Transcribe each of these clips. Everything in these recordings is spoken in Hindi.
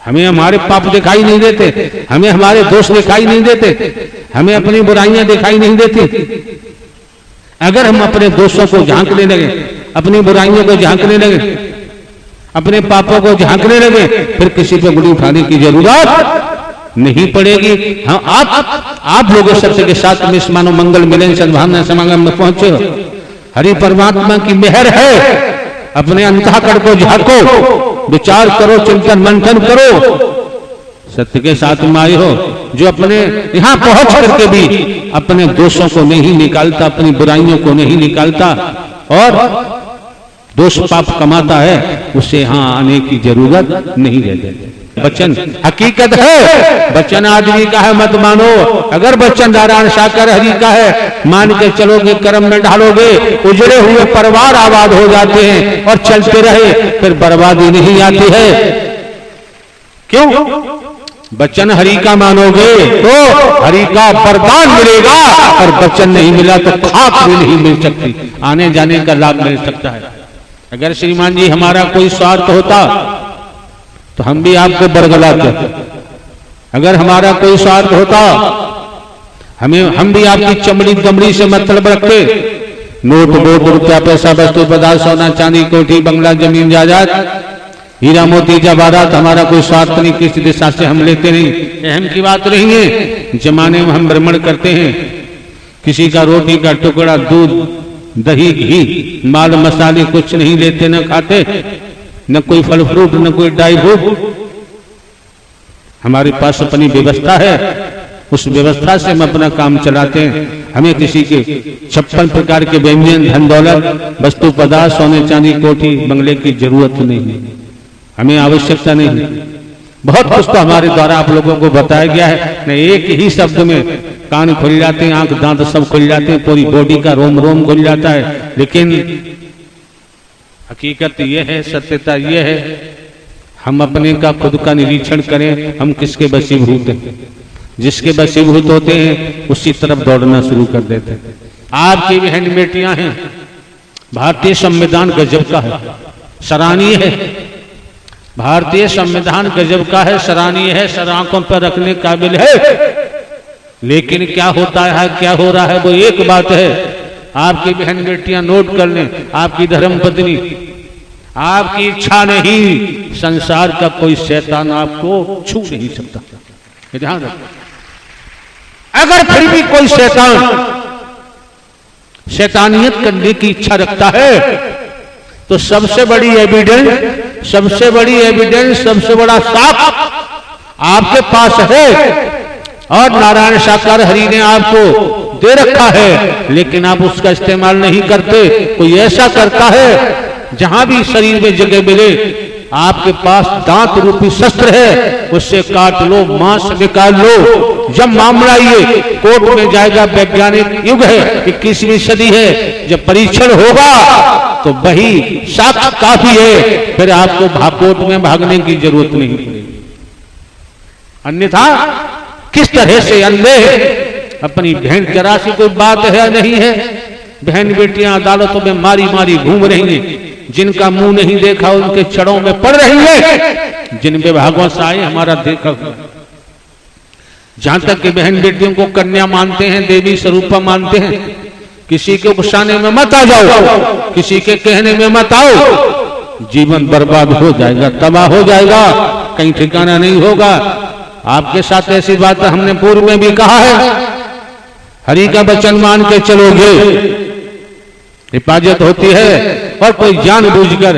हमें हमारे पाप दिखाई नहीं देते, हमें हमारे दोष दिखाई नहीं देते, हमें अपनी बुराइयां दिखाई नहीं देती। अगर हम अपने दोषों को झांकने लगे, अपनी बुराइयों को झांकने लगे, अपने पापों को झांकने लगे, फिर किसी पे उंगली उठाने की जरूरत नहीं पड़ेगी। हाँ, आप लोग सत्य के साथ में इस मानव मंगल मिलन सद्भावना समागम में पहुंचे हो। हरि परमात्मा की मेहर है। अपने अंतःकरण को झांको, विचार करो, चिंतन मंथन करो, सत्य के साथ में आए हो। जो अपने यहां पहुंच करके भी अपने दोषों को नहीं निकालता, अपनी बुराइयों को नहीं निकालता और दोष पाप कमाता है, उसे यहां आने की जरूरत नहीं रहती। वचन हकीकत है, वचन आदमी का है मत मानो। अगर वचन नारायण साकार हरि का है, मान के चलोगे, कर्म में ढालोगे, उजड़े हुए परिवार आबाद हो जाते हैं और चलते रहे, फिर बर्बादी नहीं आती है। क्यों? वचन हरि का मानोगे तो हरि का वरदान मिलेगा, और वचन नहीं मिला तो खाक भी नहीं मिल सकती, आने जाने का लाभ मिल सकता है। अगर श्रीमान जी हमारा कोई स्वार्थ होता तो हम भी आपको बरगलाते। अगर हमारा कोई स्वार्थ होता, हम भी आपकी चमड़ी दमड़ी से मतलब रखते। नोट वोट रुपया पैसा वस्तु पदार्थ सोना चांदी कोठी बंगला जमीन जायदाद हीरा मोती जवाहरात, हमारा कोई स्वार्थ नहीं, किसी दिशा से हम लेते नहीं। अहम की बात नहीं है। जमाने में हम भ्रमण करते हैं, किसी का रोटी का टुकड़ा, दूध दही घी माल मसाले कुछ नहीं लेते, न खाते, न कोई फल फ्रूट, न कोई ड्राई फ्रूट। हमारे पास अपनी व्यवस्था है, उस व्यवस्था से हम अपना काम चलाते हैं। हमें किसी के 56 प्रकार के व्यंजन, धन दौलत, वस्तु पदार्थ, सोने चांदी कोठी बंगले की जरूरत नहीं, हमें आवश्यकता नहीं। बहुत कुछ तो हमारे द्वारा आप लोगों को बताया गया है। न एक ही शब्द में कान खुल जाते हैं, आंख दांत सब खुल जाते हैं, पूरी बॉडी का रोम रोम खुल जाता है। लेकिन हकीकत यह है, सत्यता यह है, हम अपने का खुद का निरीक्षण करें। हम किसके वशीभूत हैं? जिसके वशीभूत होते हैं उसी तरफ दौड़ना शुरू कर देते हैं। आपकी बहन बेटियां हैं, भारतीय संविधान गजब का है, सराहनीय है। भारतीय संविधान गजब का है, सराहनीय है, सर आंखों पर रखने काबिल है। लेकिन क्या होता है, क्या हो रहा है, वो एक बात है। आपकी बहन बेटियां नोट कर लें, आपकी धर्म पत्नी, आपकी इच्छा नहीं, संसार का कोई शैतान आपको छू नहीं सकता, ध्यान रखो। अगर फिर भी कोई शैतानियत करने की इच्छा रखता है तो सबसे बड़ी एविडेंस, सबसे बड़ा साफ आपके पास है, और नारायण साकार हरि ने आपको दे रखा है, लेकिन आप उसका इस्तेमाल नहीं करते। कोई ऐसा करता है, जहां भी शरीर में जगह मिले, आपके पास दांत रूपी शस्त्र है, उससे काट लो, मांस निकाल लो। जब मामला ये कोर्ट में जाएगा, वैज्ञानिक युग है, 21वीं सदी है, जब परीक्षण होगा तो वही साक्ष्य काफी है, फिर आपको कोर्ट में भागने की जरूरत नहीं पड़ेगी। अन्यथा किस तरह से अंधे अपनी बहन जरा सी कोई बात है नहीं है, बहन बेटियां अदालतों में मारी मारी घूम रही हैं, जिनका मुंह नहीं देखा उनके छड़ों में पड़ रही है, जिन विभागों से आए हमारा देखा। जहां तक कि बहन बेटियों को कन्या मानते हैं, देवी स्वरूपा मानते हैं, किसी के गुस्साने में मत आ जाओ, किसी के कहने में मत आओ, जीवन बर्बाद हो जाएगा, तबाह हो जाएगा, कहीं ठिकाना नहीं होगा। आपके साथ ऐसी बात हमने पूर्व में भी कहा है, हरि का वचन मान के चलोगे हिफाजत होती है, और कोई जानबूझकर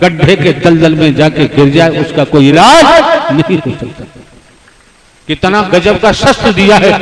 गड्ढे के दलदल में जाके गिर जाए उसका कोई इलाज नहीं हो सकता। कितना गजब का शस्त्र दिया है,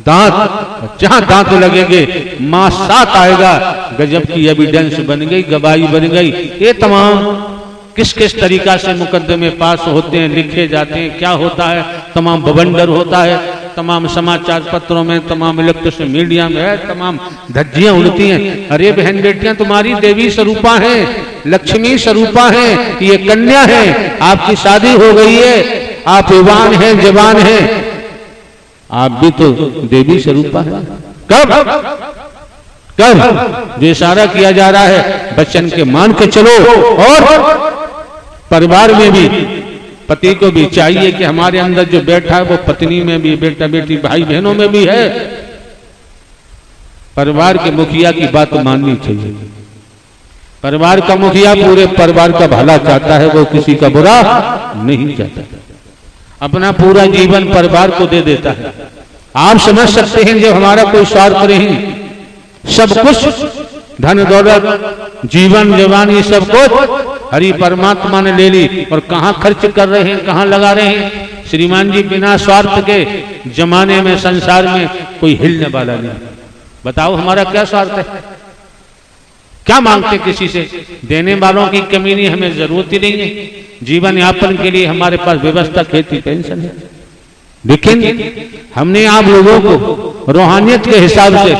दांत, जहां दांत लगेंगे मां साथ आएगा। गजब की एविडेंस बन गई, गवाही बन गई। ये तमाम किस किस तरीका से मुकदमे पास होते हैं, लिखे जाते हैं, क्या होता है, तमाम बवंडर होता है, तमाम समाचार पत्रों में, तमाम इलेक्ट्रॉनिक मीडिया में है, तमाम धज्जियां उड़ती हैं। अरे बहन बेटियां तुम्हारी देवी स्वरूपा हैं, लक्ष्मी स्वरूपा हैं, ये कन्या है, आपकी शादी हो गई है, आप युवान हैं, जवान हैं, आप भी तो देवी स्वरूपा है। कब जो इशारा किया जा रहा है, वचन के मान के चलो। और परिवार पति को भी चाहिए कि हमारे अंदर जो बैठा है वो पत्नी में भी, बेटा बेटी भाई बहनों में भी है। परिवार के मुखिया की बात माननी चाहिए। परिवार का मुखिया पूरे परिवार का भला चाहता है, वो किसी का बुरा नहीं चाहता। अपना पूरा जीवन परिवार को दे देता है। आप समझ सकते हैं जब हमारा कोई स्वार्थ नहीं, सब कुछ धन दौलत जीवन जवानी सब कुछ हरि परमात्मा ने ले ली, और कहां खर्च कर रहे हैं, कहां लगा रहे हैं। श्रीमान जी, बिना स्वार्थ के जमाने में संसार में कोई हिलने वाला नहीं। बताओ हमारा क्या स्वार्थ है, क्या मांगते किसी से? देने वालों की कमी नहीं, हमें जरूरत ही नहीं है। जीवन यापन के लिए हमारे पास व्यवस्था, खेती, पेंशन है। लेकिन हमने आप लोगों को रूहानियत के हिसाब से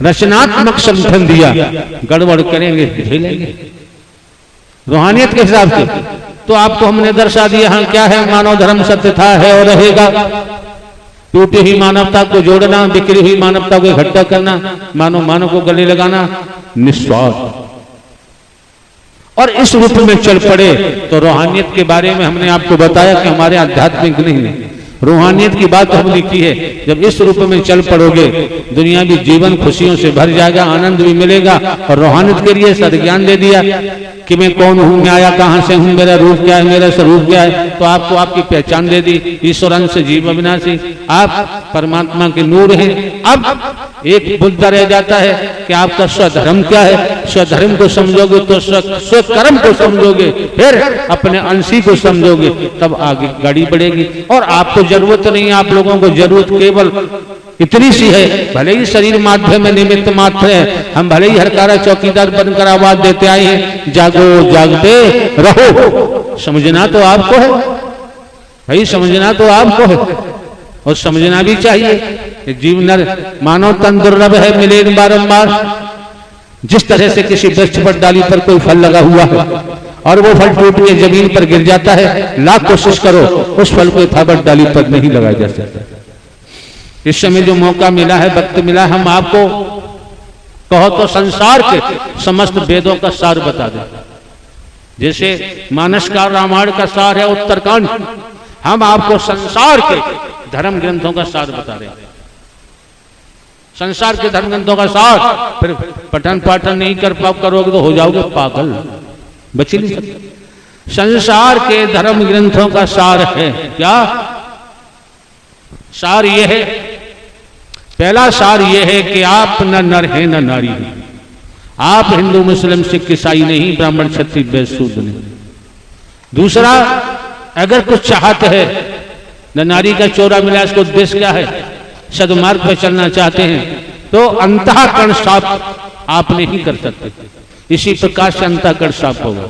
रचनात्मक समर्थन दिया, गड़बड़ करेंगे झेलेंगे। रूहानियत के हिसाब से तो आपको हमने दर्शा दिया, हाँ क्या है, मानव धर्म सत्य था, है और रहेगा। टूटी हुई मानवता को जोड़ना, बिखरी हुई मानवता को इकट्ठा करना, मानव को गले लगाना, निस्वार्थ। और इस रूप में चल पड़े तो रूहानियत के बारे में हमने आपको बताया कि हमारे आध्यात्मिक नहीं है, रूहानियत की बात हमने की है। जब इस रूप में चल पड़ोगे, दुनियावी जीवन खुशियों से भर जाएगा, आनंद भी मिलेगा। और रूहानियत के लिए सद्ज्ञान दे दिया कि मैं कौन हूं, मैं आया कहां से हूं, मेरा रूप क्या है, मेरा स्वरूप क्या है। तो आपको आपकी पहचान दे दी, ईश्वर अंश जीव अविनाशी, आप परमात्मा के नूर हैं। अब एक मुद्दा रह जाता है कि आपका स्वधर्म क्या है। स्वधर्म को समझोगे तो स्वकर्म को समझोगे, फिर अपने अंशी को समझोगे, तब आगे गाड़ी बढ़ेगी। और आपको जरूरत नहीं, आप लोगों को जरूरत केवल इतनी सी है, भले ही शरीर माध्यम में निमित्त मात्र है, हम भले ही हरकारा चौकीदार बनकर आवाज देते आए हैं, जागो जागते रहो। समझना तो आपको है भाई, समझना तो आपको है, और समझना भी चाहिए। जीव नर मानव तन दुर्लभ है, मिले बारंबार। जिस तरह से किसी वृक्ष पर डाली पर कोई फल लगा हुआ है और वो फल टूट के जमीन पर गिर जाता है, लाख कोशिश करो उस फल को यथावत डाली पर नहीं लगाया जा सकता। इस समय जो मौका मिला है, वक्त मिला, हम आपको कहो तो संसार के समस्त वेदों का सार बता दें। जैसे मानस का रामायण का सार है उत्तरकांड, हम आपको संसार के धर्म ग्रंथों का सार बता रहे हैं। संसार के धर्म ग्रंथों का सार, फिर पठन पाठन नहीं करोगे तो हो जाओगे पागल, बच नहीं सकते। संसार के धर्म ग्रंथों का सार है क्या? सार यह है, पहला सार यह है कि आप न नर हैं न नारी हैं। आप हिंदू मुस्लिम सिख ईसाई नहीं, ब्राह्मण क्षत्रिय वैश्य शूद्र नहीं। दूसरा, अगर कुछ चाहते हैं, न नारी का चोरा मिला, इसको उद्देश्य क्या है, सदमार्ग पर चलना चाहते हैं, तो अंतःकरण साफ आप नहीं कर सकते। इसी प्रकार से अंतःकरण साफ होगा,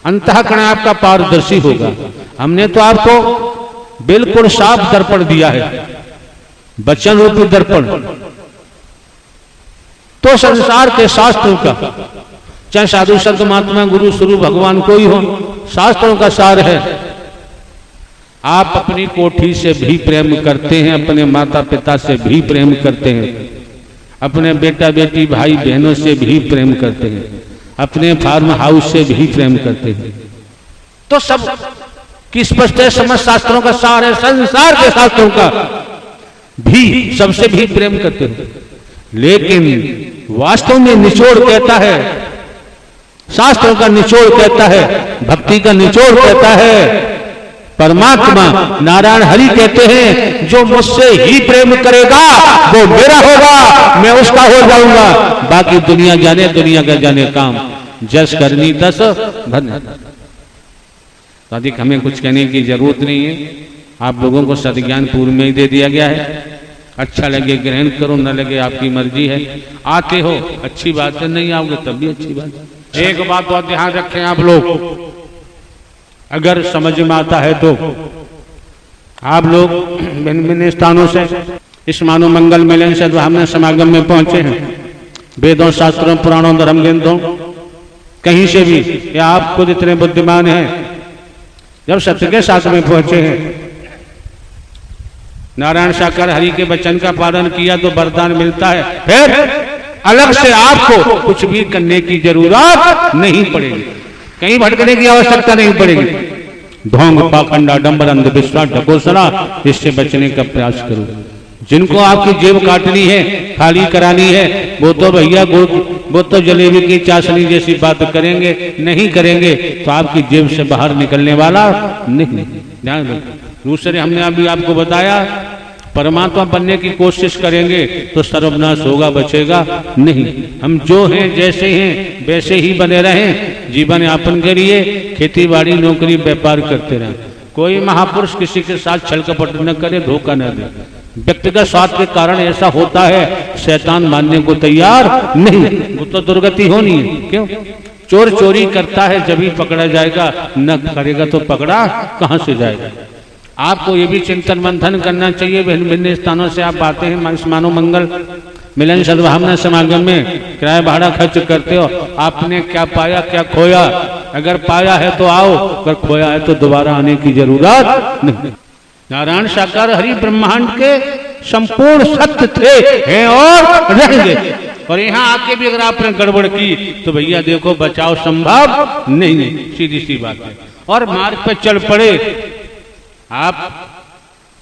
अंतःकरण आपका पारदर्शी होगा। हमने तो आपको बिल्कुल साफ दर्पण दिया है, वचन रूपी दर्पण। तो संसार के शास्त्रों का, चाहे साधु संत महात्मा गुरु स्वरूप भगवान कोई हो, शास्त्रों का सार है। आप अपनी कोठी से भी प्रेम करते हैं, अपने माता पिता से भी प्रेम करते हैं, अपने बेटा बेटी भाई बहनों से भी प्रेम करते हैं, अपने फार्म हाउस से भी प्रेम करते हैं। तो सब की स्पष्ट है, समस्त शास्त्रों का सार है। संसार के शास्त्रों का भी सबसे भी प्रेम करते हैं, लेकिन वास्तव में निचोड़ कहता है, शास्त्रों का निचोड़ कहता है, भक्ति का निचोड़ कहता है, परमात्मा नारायण हरि कहते हैं, जो मुझसे ही प्रेम करेगा वो मेरा होगा, मैं उसका हो जाऊंगा। बाकी दुनिया जाने, दुनिया का जाने काम, जस करनी तस धन्य। अधिक हमें कुछ कहने की जरूरत नहीं है, आप लोगों को सद्ज्ञान पूर्व में ही दे दिया गया है। अच्छा लगे ग्रहण करो, न लगे आपकी मर्जी है। आते हो अच्छी बात है, नहीं आओगे तब भी अच्छी बात है। एक बात और ध्यान रखें आप लोग, अगर समझ में आता है तो आप लोग भिन्न भिन्न स्थानों से इस मानव मंगल मिलन से हमने समागम में पहुंचे हैं। वेदों शास्त्रों पुराणों धर्म ग्रंथों कहीं से भी, या आप खुद इतने बुद्धिमान हैं, जब सत्य के साथ में पहुंचे हैं, नारायण साकार हरि के वचन का पालन किया तो वरदान मिलता है। फिर अलग से आपको कुछ भी करने की जरूरत नहीं पड़ेगी, कहीं भटकने की आवश्यकता नहीं पड़ेगी। ढोंग, पाखंड, आडंबर, अंधविश्वास, ढकोसला, इससे बचने का प्रयास करो। जिनको आपकी जेब काटनी है, खाली करानी है, वो तो भैया वो तो जलेबी की चाशनी जैसी बात करेंगे, नहीं करेंगे तो आपकी जेब से बाहर निकलने वाला नहीं। ध्यान रखो। दूसरे हमने अभी आपको बताया, परमात्मा बनने की कोशिश करेंगे तो सर्वनाश होगा, बचेगा नहीं। हम जो हैं जैसे हैं वैसे ही बने रहें, जीवन यापन के लिए खेती बाड़ी, नौकरी, व्यापार करते रहें। कोई महापुरुष किसी के साथ छल कपट न करे, धोखा न दे। व्यक्तिगत स्वार्थ के कारण ऐसा होता है, शैतान मानने को तैयार नहीं, वो तो दुर्गति होनी है। क्यों? चोर चोरी करता है जब ही पकड़ा जाएगा, न करेगा तो पकड़ा कहां से जाएगा। आपको ये भी चिंतन मंथन करना चाहिए। भिन्न भिन्न स्थानों से आप आते हैं, मानव मंगल मिलन सद्भावना समागम में किराया भाड़ा खर्च करते हो, आपने क्या पाया क्या खोया? अगर पाया है तो आओ, अगर खोया है तो दोबारा आने की जरूरत नहीं। नारायण साकार हरि ब्रह्मांड के संपूर्ण सत्य थे, हैं और रहेंगे। और यहाँ आके भी अगर आपने गड़बड़ की तो भैया देखो बचाव संभव नहीं, सीधी सी बात है। और मार्ग पे चल पड़े, आप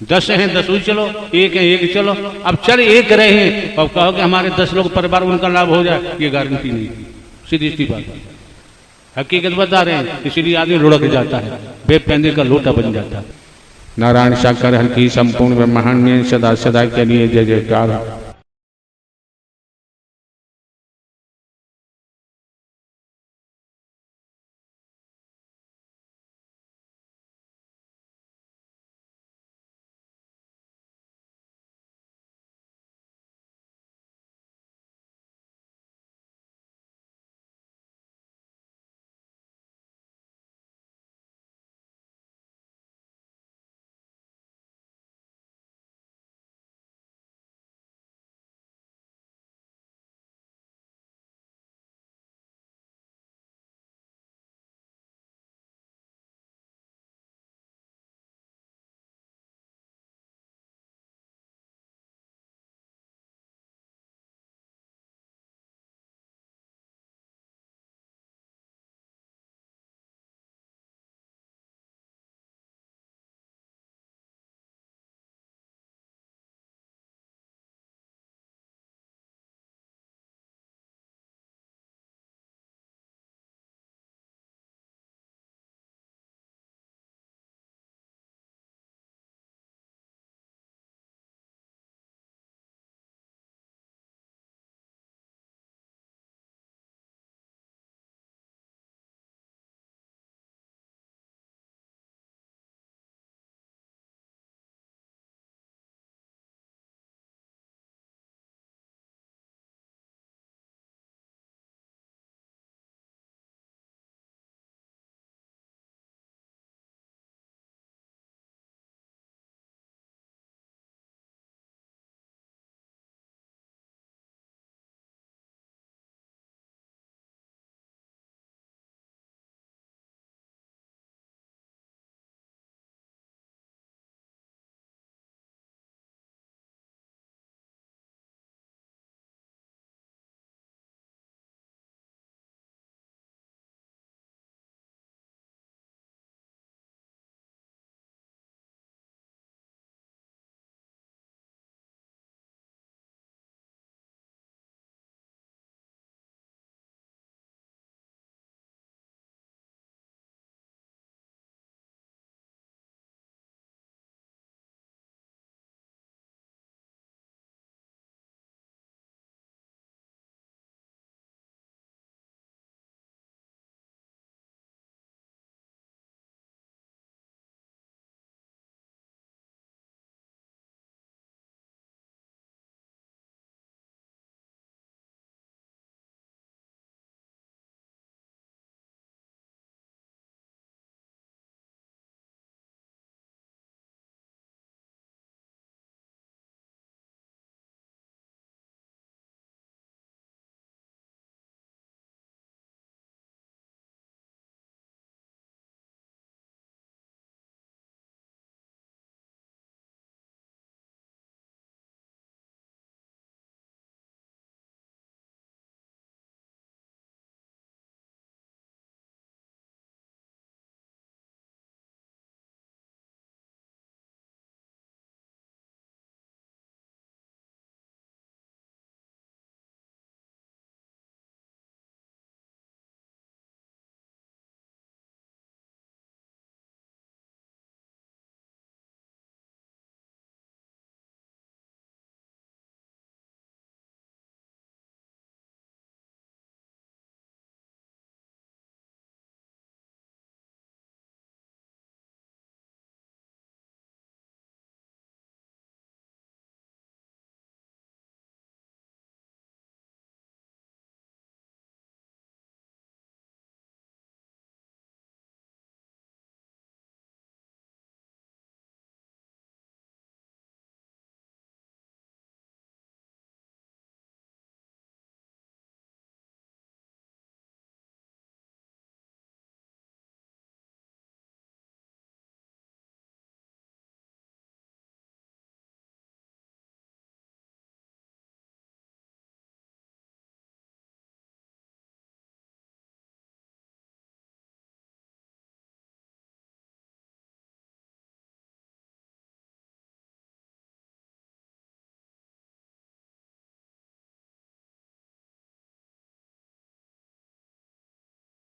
10 हैं 10 चलो, 1 है 1 चलो। अब चल 1 रहे हैं और कहो कि हमारे 10 लोग परिवार उनका लाभ हो जाए, ये गारंटी नहीं, सीधी सी बात है। हकीकत बता रहे हैं, इसीलिए आदमी लुढ़क जाता है, बेपैंदे का लोटा बन जाता है। नारायण साकार हर की संपूर्ण ब्रह्मांड में सदा सदा के लिए जय जयकार।